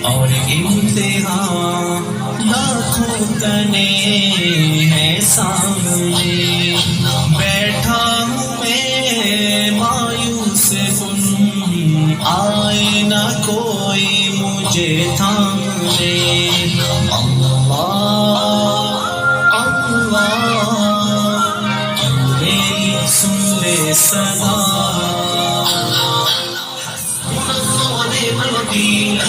اور امتحان لاکھوں تنے ہیں سامنے، بیٹھا ہوں میں مایوس کن، آئے نہ کوئی مجھے تھامنے۔ اللہ میری سن لے صدا، حسبنا اللہ ونعم الوکیل،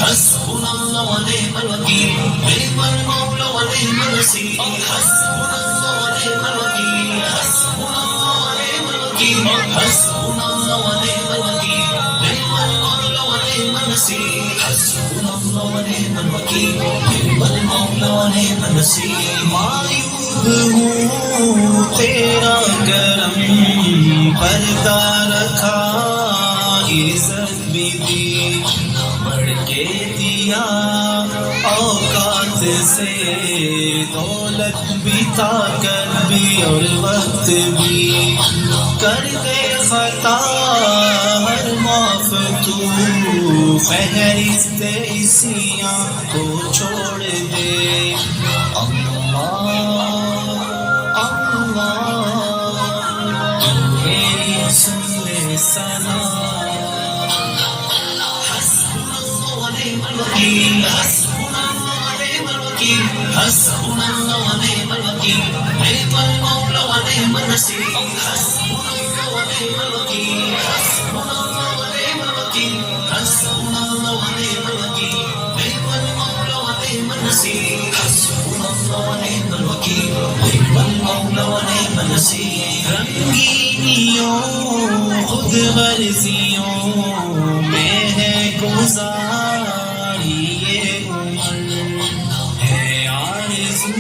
حسبنا اللہ ونعم الوکیل، نعم المولا ونعم النصیر، حسبنا اللہ ونعم الوکیل، حسبنا اللہ ونعم الوکیل، حسبنا اللہ ونعم الوکیل، نعم المولا ونعم النصیر، حسبنا اللہ ونعم الوکیل، نعم المولا ونعم النصیر۔ مایوب ہوں تیرا کرم پردہ رکھا، عزت بھی دی بڑھ کے دیا، اوقات سے دولت بھی طاقت بھی اور وقت بھی، کر دے خطا ہر معاف تو، فہرست عصیاں کو چھوڑ دے۔ اللہ میری سن لے صدا، حسبنا اللہ ونعم الوکیل، حسبنا اللہ ونعم الوکیل، نعم المولا ونعم النصیر، حسبنا اللہ ونعم الوکیل، حسبنا اللہ ونعم الوکیل، حسبنا اللہ ونعم الوکیل، نعم المولا ونعم النصیر، حسبنا اللہ ونعم الوکیل، نعم المولا ونعم النصیر۔ رنگینیوں خود غرضیوں میں ہے گزاری یہ عمر، ہے آرزو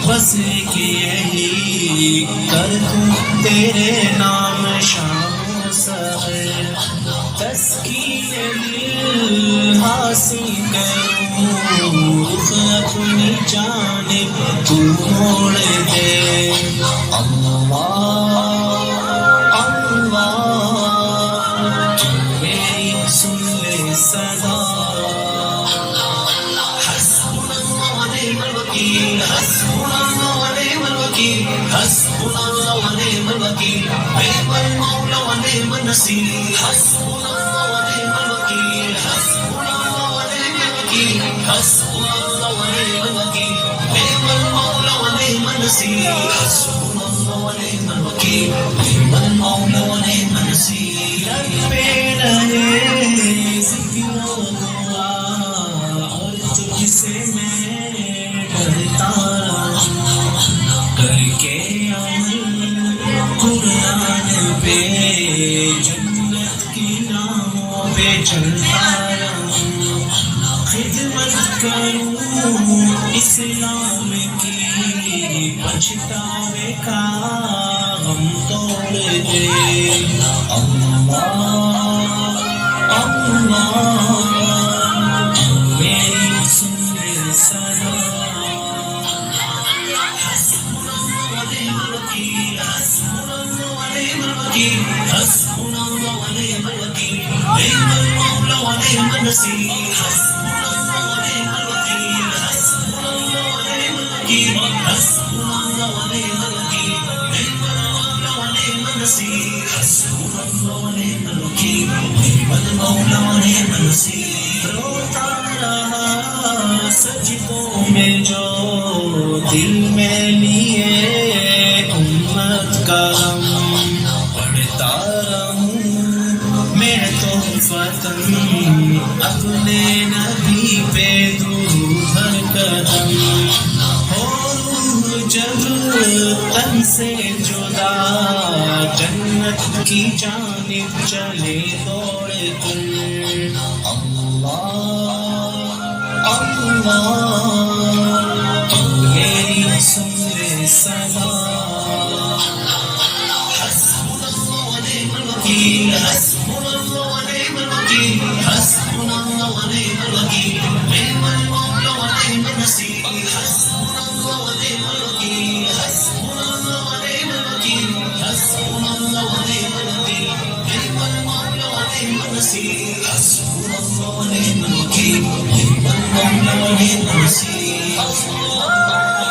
بس کہ یہی کر دوں تیرے نام شام و سحر، تسکین دل حاصل کروں، رخ اپنی جانب تو موڑ دے۔ صدا، حسبنا اللہ ونعم الوکیل، حسبنا اللہ ونعم الوکیل، حسبنا اللہ ونعم الوکیل، نعم المولا ونعم النصیر، حسبنا اللہ ونعم الوکیل، حسبنا اللہ ونعم الوکیل، حسبنا اللہ ونعم الوکیل، نعم المولا ونعم النصیر، حسبنا اللہ ونعم الوکیل، نعم المولا ونعم النصیر۔ پہ رہے ذکر و دعا اور تجھ سے میں ڈرتا رہوں، کر کے عمل قرآن پہ جنت کی ناموں پہ چلتا رہوں، خدمت کروں اسلام کی، پچھتاوے کا غم توڑ دے۔ میری سن لے صدا، حسبنا اللہ ونعم الوکیل، حسبنا اللہ ونعم الوکیل، حسبنا اللہ ونعم الوکیل، نعم المولا ونعم النصیر، حسبنا اللہ ونعم الوکیل، حسبنا اللہ ونعم الوکیل، حسبنا اللہ ونعم الوکیل، نعم المولا ونعم النصیر، حسبنا اللہ ونعم الوکیل، نعم المولا ونعم النصیر۔ روتا رہا سجدوں میں جو دل میں لیے امت کا غم، پڑھتا رہوں میں تو فتن اپنے نبی پہ درود ہر قدم، ہو روح جب تن سے جدا، جنت کی جانب چلے دوڑ کر۔ میری سن لے صدا، حسبنا النصير حسبنا الله ونعم الوكيل حسبنا الله ونعم الوكيل حسبنا الله ونعم الوكيل نعم المولى ونعم النصير حسبنا الله ونعم الوكيل نعم المولى ونعم النصير حسبنا الله